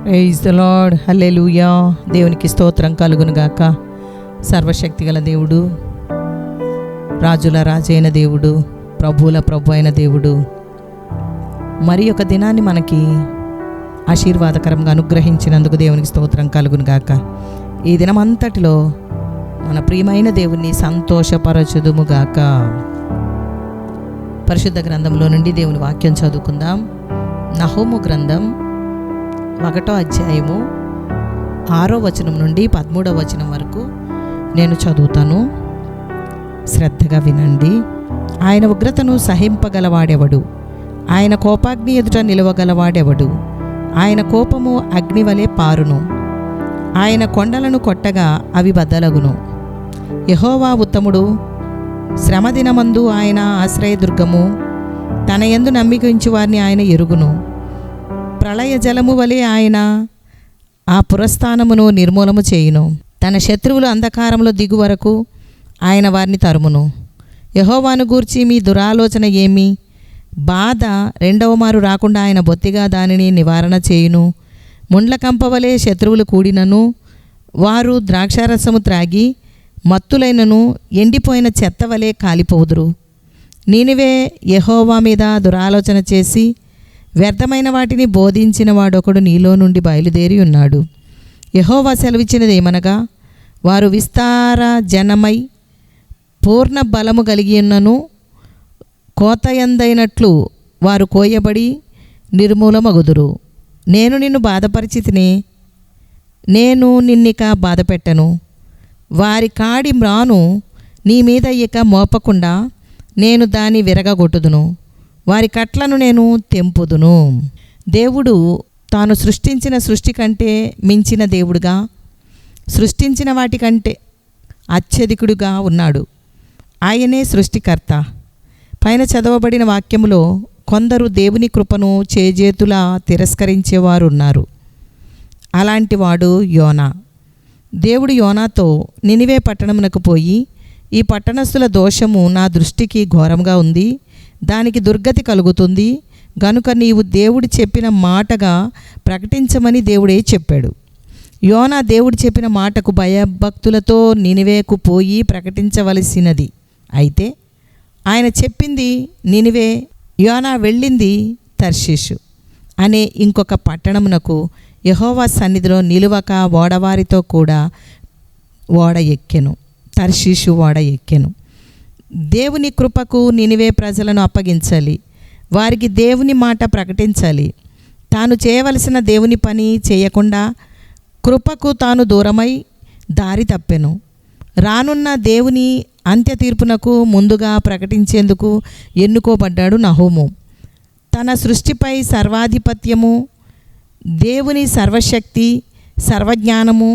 Praise the lord. హల్లెలూయా. దేవునికి స్తోత్రం కలుగును గాక. సర్వశక్తిగల దేవుడు, రాజుల రాజైన దేవుడు, ప్రభువుల ప్రభు అయిన దేవుడు మరి ఒక దినాన్ని మనకి ఆశీర్వాదకరంగా అనుగ్రహించినందుకు దేవునికి స్తోత్రం కలుగును గాక. ఈ దినమంతటిలో మన ప్రియమైన దేవుణ్ణి సంతోషపరచుదుముగాక. పరిశుద్ధ గ్రంథంలో నుండి దేవుని వాక్యం చదువుకుందాం. నహూము గ్రంథం 1వ అధ్యాయము 6వ వచనం నుండి 13వ వచనం వరకు నేను చదువుతాను. శ్రద్ధగా వినండి. ఆయన ఉగ్రతను సహింపగలవాడెవడు? ఆయన కోపాగ్ని ఎదుట నిలవగలవాడెవడు? ఆయన కోపము అగ్నివలే పారును. ఆయన కొండలను కొట్టగా అవి బద్దలగును. యెహోవా ఉత్తముడు, శ్రమదినమందు ఆయన ఆశ్రయదుర్గము. తన యందు నమ్మిక ఉంచు వారిని ఆయన ఎరుగును. ప్రళయ జలము వలె ఆయన ఆ పురస్థానమును నిర్మూలము చేయును. తన శత్రువులు అంధకారంలో దిగు వరకు ఆయన వారిని తరుమును. యెహోవాను గూర్చి మీ దురాలోచన ఏమి? బాధ రెండవ మారు రాకుండా ఆయన బొత్తిగా దానిని నివారణ చేయును. ముండ్ల కంపవలే శత్రువులు కూడినను వారు ద్రాక్షారసము త్రాగి మత్తులైనను ఎండిపోయిన చెత్త వలె కాలిపోదురు. నీనివే యెహోవా మీద దురాలోచన చేసి వ్యర్థమైన వాటిని బోధించిన వాడొకడు నీలో నుండి బయలుదేరి ఉన్నాడు. యెహోవా సెలవిచ్చినది ఏమనగా, వారు విస్తార జనమై పూర్ణ బలము కలిగి ఉన్నను కోతయందైనట్లు వారు కోయబడి నిర్మూలమగుదురు. నేను నిన్ను బాధపరిచితిని, నేను నిన్నిక బాధపెట్టను. వారి కాడి మ్రాను నీ మీద ఇక మోపకుండా నేను దాన్ని విరగగొట్టుదును. వారి కట్లను నేను తెంపుదును. దేవుడు తాను సృష్టించిన సృష్టి కంటే మించిన దేవుడుగా, సృష్టించిన వాటికంటే అత్యధికుడుగా ఉన్నాడు. ఆయనే సృష్టికర్త. పైన చదవబడిన వాక్యములో కొందరు దేవుని కృపను చేజేతులా తిరస్కరించేవారు ఉన్నారు. అలాంటి వాడు యోనా. దేవుడు యోనాతో, నినివే పట్టణమునకు పోయి, ఈ పట్టణస్థుల దోషము నా దృష్టికి ఘోరంగా ఉంది, దానికి దుర్గతి కలుగుతుంది గనుక నీవు దేవుడు చెప్పిన మాటగా ప్రకటించమని దేవుడే చెప్పాడు. యోనా దేవుడు చెప్పిన మాటకు భయభక్తులతో నినివేకు పోయి ప్రకటించవలసినది. అయితే ఆయన చెప్పింది నినివే, యోనా వెళ్ళింది తర్షీషు అనే ఇంకొక పట్టణమునకు. యెహోవా సన్నిధిలో నిలువక ఓడవారితో కూడా ఓడ ఎక్కెను. తర్షీషు ఓడ ఎక్కెను. దేవుని కృపకు నినివే ప్రజలను అప్పగించాలి. వారికి దేవుని మాట ప్రకటించాలి. తాను చేయవలసిన దేవుని పని చేయకుండా కృపకు తాను దూరమై దారి తప్పెను. రానున్న దేవుని అంత్య తీర్పునకు ముందుగా ప్రకటించేందుకు ఎన్నుకోబడ్డాడు నహూము. తన సృష్టిపై సర్వాధిపత్యము, దేవుని సర్వశక్తి, సర్వజ్ఞానము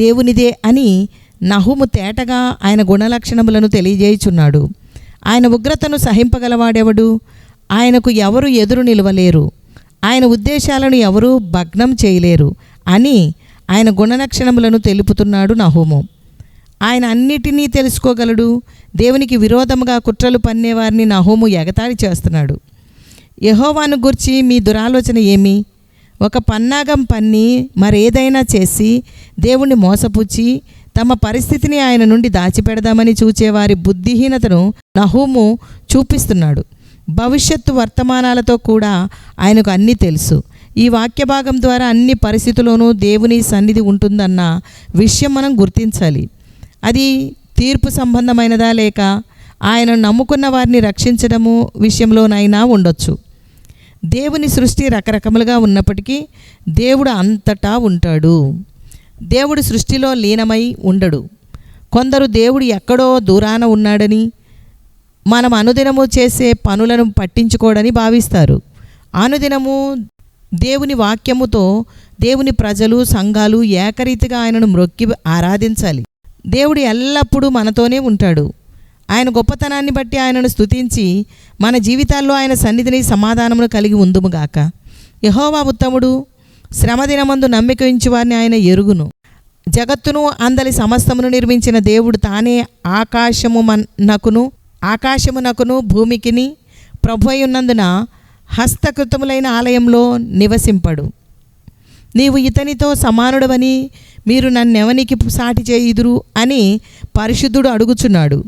దేవునిదే అని నహూము తేటగా ఆయన గుణలక్షణములను తెలియజేయుచున్నాడు. ఆయన ఉగ్రతను సహింపగలవాడెవడు? ఆయనకు ఎవరు ఎదురు నిలవలేరు. ఆయన ఉద్దేశాలను ఎవరూ భగ్నం చేయలేరు అని ఆయన గుణలక్షణములను తెలుపుతున్నాడు నహూము. ఆయన అన్నిటినీ తెలుసుకోగలడు. దేవునికి విరోధముగా కుట్రలు పన్నేవారిని నహూము ఎగతాళి చేస్తున్నాడు. యెహోవాను గూర్చి మీ దురాలోచన ఏమి? ఒక పన్నాగం పన్ని మరేదైనా చేసి దేవుణ్ణి మోసపుచ్చి తమ పరిస్థితిని ఆయన నుండి దాచిపెడదామని చూచేవారి బుద్ధిహీనతను నహూము చూపిస్తున్నాడు. భవిష్యత్తు వర్తమానాలతో కూడా ఆయనకు అన్నీ తెలుసు. ఈ వాక్య భాగం ద్వారా అన్ని పరిస్థితుల్లోనూ దేవుని సన్నిధి ఉంటుందన్న విషయం మనం గుర్తించాలి. అది తీర్పు సంబంధమైనదా లేక ఆయన నమ్ముకున్న వారిని రక్షించడము విషయంలోనైనా ఉండొచ్చు. దేవుని సృష్టి రకరకములుగా ఉన్నప్పటికీ దేవుడు అంతటా ఉంటాడు. దేవుడు సృష్టిలో లీనమై ఉండడు. కొందరు దేవుడు ఎక్కడో దూరాన ఉన్నాడని, మనం అనుదినము చేసే పనులను పట్టించుకోడని భావిస్తారు. అనుదినము దేవుని వాక్యముతో దేవుని ప్రజలు, సంఘాలు ఏకరీతిగా ఆయనను మ్రొక్కి ఆరాధించాలి. దేవుడు ఎల్లప్పుడూ మనతోనే ఉంటాడు. ఆయన గొప్పతనాన్ని బట్టి ఆయనను స్తుతించి మన జీవితాల్లో ఆయన సన్నిధిని, సమాధానమును కలిగి ఉందుముగాక. యెహోవా ఉత్తముడు, శ్రమదినమందు నమ్మిక ఉంచు వారిని ఆయన ఎరుగును. జగత్తును అందలి సమస్తమును నిర్మించిన దేవుడు తానే ఆకాశమునకును భూమికిని ప్రభు అయి ఉన్నందున హస్తకృతములైన ఆలయంలో నివసింపడు. నీవు ఇతనితో సమానుడవని మీరు నన్నెవనికి సాటి చేయుదురు అని పరిశుద్ధుడు అడుగుచున్నాడు.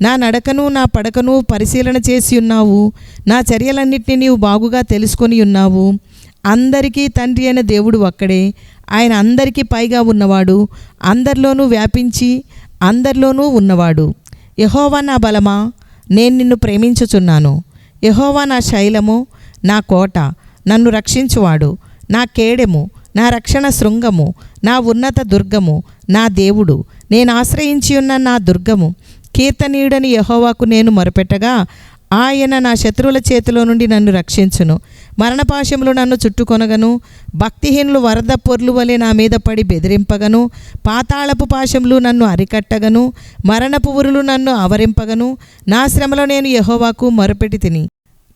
నా నడకను నా పడకను పరిశీలన చేసి ఉన్నావు. నా చర్యలన్నింటినీ నీవు బాగుగా తెలుసుకొని ఉన్నావు. అందరికీ తండ్రి అయిన దేవుడు ఒక్కడే. ఆయన అందరికీ పైగా ఉన్నవాడు, అందరిలోనూ వ్యాపించి అందరిలోనూ ఉన్నవాడు. యెహోవా నా బలమా, నేను నిన్ను ప్రేమించుచున్నాను. యెహోవా నా శైలము, నా కోట, నన్ను రక్షించువాడు, నా కేడెము, నా రక్షణ శృంగము, నా ఉన్నత దుర్గము, నా దేవుడు, నేను ఆశ్రయించి ఉన్న నా దుర్గము. కీర్తనీయుడని యెహోవాకు నేను మొరపెట్టగా ఆయన నా శత్రువుల చేతిలో నుండి నన్ను రక్షించును. మరణపాశములు నన్ను చుట్టుకొనగను, భక్తిహీనులు వరద పొర్లు వలె నా మీద పడి బెదిరింపగను, పాతాళపు పాశములు నన్ను అరికట్టగను, మరణపు ఉరులు నన్ను ఆవరింపగను. నా శ్రమలో నేను యెహోవాకు మొరపెట్టి తిని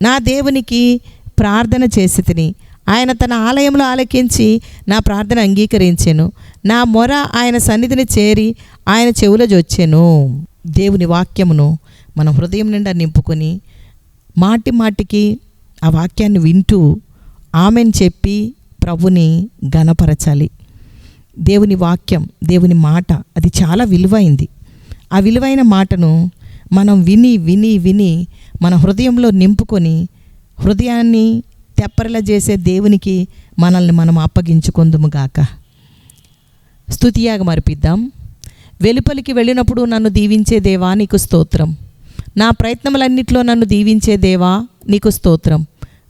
నా దేవునికి ప్రార్థన చేసి తిని. ఆయన తన ఆలయంలో ఆలకించి నా ప్రార్థన అంగీకరించెను. నా మొర ఆయన సన్నిధిని చేరి ఆయన చెవుల జొచ్చెను. దేవుని వాక్యమును మన హృదయం నిండా నింపుకొని మాటి మాటికి ఆ వాక్యాన్ని వింటూ ఆమెను చెప్పి ప్రభుని ఘనపరచాలి. దేవుని వాక్యం, దేవుని మాట అది చాలా విలువైంది. ఆ విలువైన మాటను మనం విని విని విని మన హృదయంలో నింపుకొని హృదయాన్ని తెప్పరిలా చేసే దేవునికి మనల్ని మనం అప్పగించుకుందుముగాక. స్తుతియాగం అర్పిద్దాం. వెలుపలికి వెళ్ళినప్పుడు నన్ను దీవించే దేవా నీకు స్తోత్రం. నా ప్రయత్నములన్నిట్లో నన్ను దీవించే దేవా నీకు స్తోత్రం.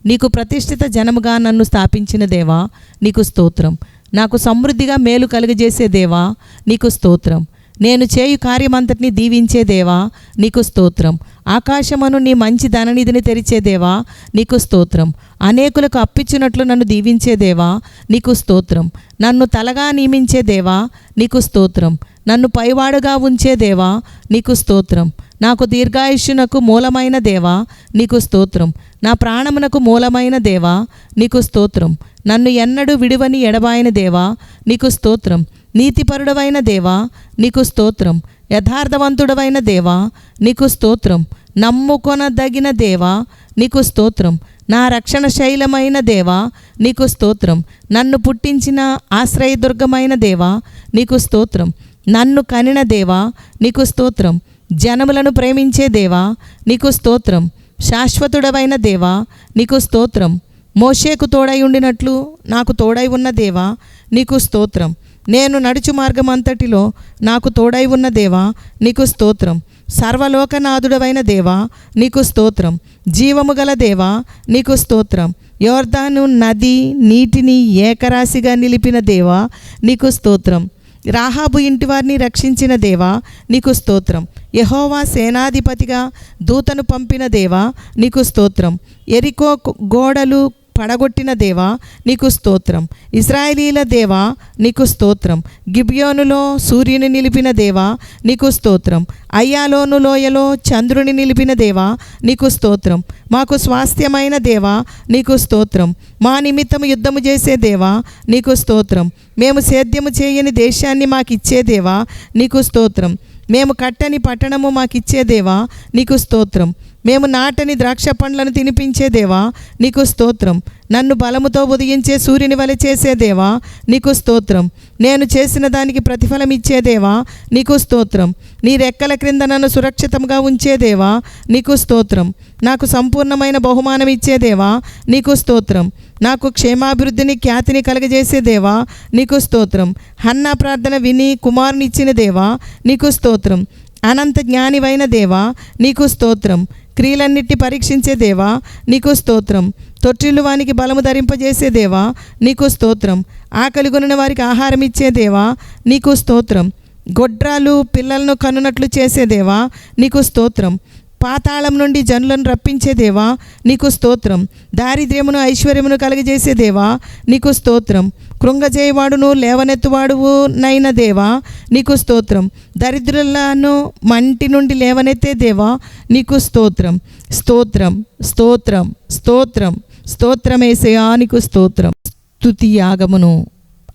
నీకు ప్రతిష్ఠిత జనముగా నన్ను స్థాపించిన దేవా నీకు స్తోత్రం. నాకు సమృద్ధిగా మేలు కలుగజేసే దేవా నీకు స్తోత్రం. నేను చేయు కార్యమంతటిని దీవించే దేవా నీకు స్తోత్రం. ఆకాశమును నీ మంచి ధననిధిని తెరిచే దేవా నీకు స్తోత్రం. అనేకులకు అప్పిచ్చినట్లు నన్ను దీవించే దేవా నీకు స్తోత్రం. నన్ను తలగా నియమించే దేవా నీకు స్తోత్రం. నన్ను పైవాడుగా ఉంచే దేవా నీకు స్తోత్రం. నాకు దీర్ఘాయుష్యునకు మూలమైన దేవా నీకు స్తోత్రం. నా ప్రాణమునకు మూలమైన దేవా నీకు స్తోత్రం. నన్ను ఎన్నడూ విడువని ఎడబాయని దేవా నీకు స్తోత్రం. నీతిపరుడవైన దేవా నీకు స్తోత్రం. యథార్థవంతుడవైన దేవా నీకు స్తోత్రం. నమ్ముకొనదగిన దేవా నీకు స్తోత్రం. నా రక్షణ శైలమైన దేవా నీకు స్తోత్రం. నన్ను పుట్టించిన ఆశ్రయదుర్గమైన దేవా నీకు స్తోత్రం. నన్ను కనిన దేవా నీకు స్తోత్రం. జనములను ప్రేమించే దేవా నీకు స్తోత్రం. శాశ్వతుడవైన దేవా నీకు స్తోత్రం. మోషేకు తోడై ఉండినట్లు నాకు తోడై ఉన్న దేవా నీకు స్తోత్రం. నేను నడుచు మార్గమంతటిలో నాకు తోడై ఉన్న దేవా నీకు స్తోత్రం. సర్వలోకనాథుడవైన దేవా నీకు స్తోత్రం. జీవము గల దేవా నీకు స్తోత్రం. యోర్దాను నది నీటిని ఏకరాశిగా నిలిపిన దేవా నీకు స్తోత్రం. రాహాబు ఇంటివారిని రక్షించిన దేవా నీకు స్తోత్రం. యెహోవా సేనాధిపతిగా దూతను పంపిన దేవా నీకు స్తోత్రం. ఎరికో గోడలు పడగొట్టిన దేవా నీకు స్తోత్రం. ఇశ్రాయేలీల దేవా నీకు స్తోత్రం. గిబియోనులో సూర్యుని నిలిపిన దేవా నీకు స్తోత్రం. అయ్యాలోను లోయలో చంద్రుని నిలిపిన దేవా నీకు స్తోత్రం. మాకు స్వాస్థ్యమైన దేవా నీకు స్తోత్రం. మా నిమిత్తము యుద్ధము చేసే దేవా నీకు స్తోత్రం. మేము సేద్యము చేయని దేశాన్ని మాకిచ్చే దేవా నీకు స్తోత్రం. మేము కట్టని పట్టణము మాకిచ్చే దేవా నీకు స్తోత్రం. మేము నాటని ద్రాక్ష పండ్లను తినిపించే దేవా నీకు స్తోత్రం. నన్ను బలముతో ఉదయించే సూర్యుని వలె చేసే దేవా నీకు స్తోత్రం. నేను చేసిన దానికి ప్రతిఫలం ఇచ్చే దేవా నీకు స్తోత్రం. నీ రెక్కల క్రింద నన్ను సురక్షితంగా ఉంచే దేవా నీకు స్తోత్రం. నాకు సంపూర్ణమైన బహుమానం ఇచ్చే దేవా నీకు స్తోత్రం. నాకు క్షేమాభివృద్ధిని ఖ్యాతిని కలగజేసే దేవా నీకు స్తోత్రం. హన్నా ప్రార్థన విని కుమారుని ఇచ్చిన దేవా నీకు స్తోత్రం. అనంత జ్ఞానివైన దేవా నీకు స్తోత్రం. క్రియలన్నిటి పరీక్షించే దేవా నీకు స్తోత్రం. తొట్టిల్లు వానికి బలము ధరింపజేసే దేవా నీకు స్తోత్రం. ఆకలిగొనిన వారికి ఆహారం ఇచ్చే దేవా నీకు స్తోత్రం. గొడ్రాలు పిల్లలను కనునట్లు చేసే దేవా నీకు స్తోత్రం. పాతాళం నుండి జనులను రప్పించే దేవా నీకు స్తోత్రం. దారిద్ర్యమును ఐశ్వర్యమును కలుగజేసే దేవా నీకు స్తోత్రం. కృంగజేయవాడును లేవనెత్తువాడువు నైన దేవా నీకు స్తోత్రం. దరిద్రులను మంటి నుండి లేవనెత్తే దేవా నీకు స్తోత్రం. స్తోత్రం స్తోత్రం స్తోత్రం స్తోత్రమేసయా నీకు స్తోత్రం. స్తుతి యాగమును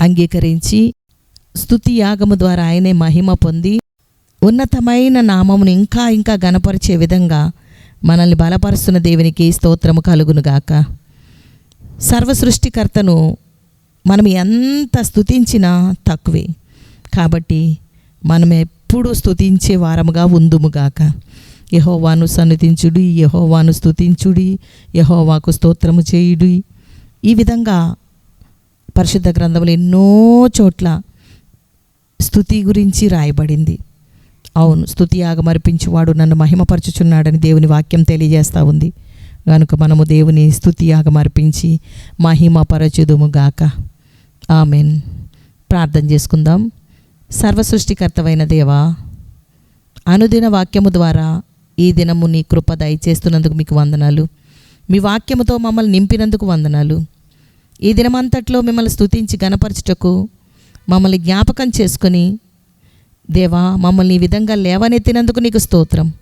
అంగీకరించి స్తుతి యాగము ద్వారా ఆయనే మహిమ పొంది ఉన్నతమైన నామమును ఇంకా ఇంకా గణపరిచే విధంగా మనల్ని బలపరుస్తున్న దేవునికి స్తోత్రము కలుగునుగాక. సర్వ సృష్టికర్తను మనం ఎంత స్తుతించినా తక్కువే. కాబట్టి మనం ఎప్పుడు స్తుతించే వారముగా ఉందుముగాక. యెహోవాను సన్నిధించుడి, యెహోవాను స్తుతించుడి, యెహోవాకు స్తోత్రము చేయుడి. ఈ విధంగా పరిశుద్ధ గ్రంథంలో ఎన్నో చోట్ల స్తుతి గురించి రాయబడింది. అవును, స్తుతి యాగమర్పించువాడు నన్ను మహిమపరచుచున్నాడని దేవుని వాక్యం తెలియజేస్తూ ఉంది. కనుక మనము దేవుని స్తుతి యాగమర్పించి మహిమపరచుదుముగాక. ఆమెన్. ప్రార్థన చేసుకుందాం. సర్వసృష్టికర్తవైన దేవా, అనుదిన వాక్యము ద్వారా ఈ దినము నీ కృప దయచేస్తున్నందుకు మీకు వందనాలు. మీ వాక్యముతో మమ్మల్ని నింపినందుకు వందనాలు. ఈ దినమంతట్లో మిమ్మల్ని స్తుతించి గణపరచుటకు మమ్మల్ని జ్ఞాపకం చేసుకొని దేవా, మమ్మల్ని ఈ విధంగా లేవనెత్తినందుకు నీకు స్తోత్రం.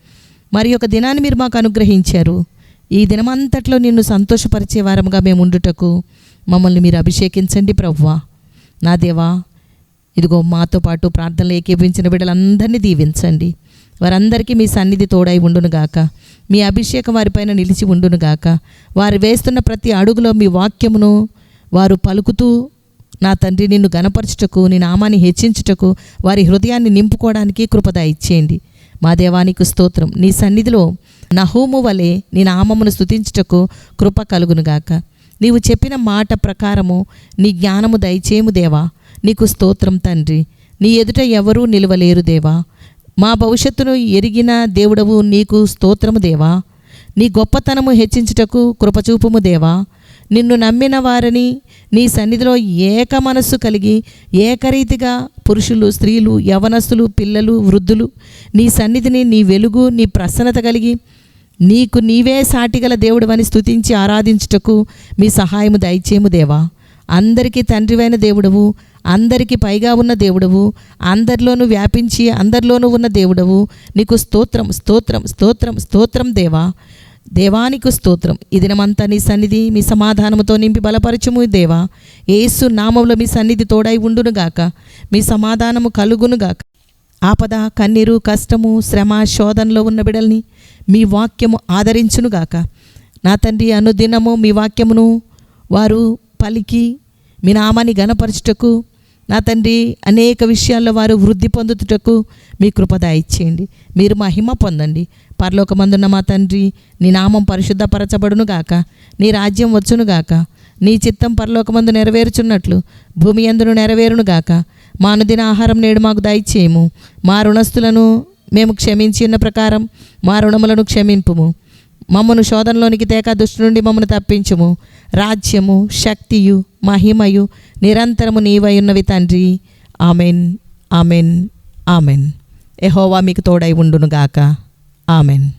మరి ఒక దినాన్ని మీరు మాకు అనుగ్రహించారు. ఈ దినమంతట్లో నిన్ను సంతోషపరిచే వారముగా మేము ఉండుటకు మమ్మల్ని మీరు అభిషేకించండి ప్రభువా. నా దేవా, ఇదిగో మాతో పాటు ప్రార్థనలు ఏకీభవించిన బిడ్డలందరినీ దీవించండి. వారందరికీ మీ సన్నిధి తోడై ఉండునుగాక. మీ అభిషేకం వారిపైన నిలిచి ఉండునుగాక. వారు వేస్తున్న ప్రతి అడుగులో మీ వాక్యమును వారు పలుకుతూ నా తండ్రి నిన్ను గణపరచుటకు, నీ నామాన్ని హెచ్చించుటకు, వారి హృదయాన్ని నింపుకోవడానికి కృపద ఇచ్చేయండి. మా దేవానికి స్తోత్రం. నీ సన్నిధిలో నహూము వలె నీ నామమును స్తుతించుటకు కృప కలుగునుగాక. నీవు చెప్పిన మాట ప్రకారము నీ జ్ఞానము దయచేయము దేవా. నీకు స్తోత్రం తండ్రి. నీ ఎదుట ఎవరూ నిలవలేరు దేవా. మా భవిష్యత్తును ఎరిగిన దేవుడవు నీకు స్తోత్రము దేవా. నీ గొప్పతనము హెచ్చించుటకు కృపచూపుము దేవా. నిన్ను నమ్మిన వారిని నీ సన్నిధిలో ఏక మనస్సు కలిగి ఏకరీతిగా పురుషులు, స్త్రీలు, యవనస్తులు, పిల్లలు, వృద్ధులు నీ సన్నిధిని, నీ వెలుగు, నీ ప్రసన్నత కలిగి నీకు నీవే సాటిగల దేవుడవని స్తుతించి ఆరాధించుటకు మీ సహాయము దయచేయము దేవా. అందరికీ తండ్రివైన దేవుడవు, అందరికీ పైగా ఉన్న దేవుడవు, అందరిలోనూ వ్యాపించి అందరిలోనూ ఉన్న దేవుడవు. నీకు స్తోత్రం, స్తోత్రం, స్తోత్రం, స్తోత్రం దేవా. దేవానికి స్తోత్రం. ఈ దినమంతా నీ సన్నిధి మీ సమాధానముతో నింపి బలపరచుము దేవా. యేసు నామములో మీ సన్నిధి తోడై ఉండునుగాక. మీ సమాధానము కలుగునుగాక. ఆపద, కన్నీరు, కష్టము, శ్రమ, శోధనలో ఉన్న బిడల్ని మీ వాక్యము ఆదరించునుగాక. నా తండ్రి, అనుదినము మీ వాక్యమును వారు పలికి మీ నామాన్ని గణపరచుటకు, నా తండ్రి, అనేక విషయాల్లో వారు వృద్ధి పొందుటకు మీ కృప దయచేయండి. మీరు మహిమ పొందండి. పరలోకమందున్న మా తండ్రి, నీ నామం పరిశుద్ధపరచబడునుగాక. నీ రాజ్యం వచ్చునుగాక. నీ చిత్తం పరలోకమందు నెరవేరుచున్నట్లు భూమి యందును నెరవేరునుగాక. మా అనుదిన ఆహారం నేడు మాకు దయచేయము. మా రుణస్థులను మేము క్షమించి ఉన్న ప్రకారం మా రుణములను క్షమింపుము. మమ్మను శోధనలోనికి తేక దుష్టు నుండి మమ్మను తప్పించుము. రాజ్యము, శక్తియు, మహిమయు నిరంతరము నీవై ఉన్నవి తండ్రి. Amen, amen, amen. యెహోవా మీకు తోడై ఉండునుగాక. ఆమెన్.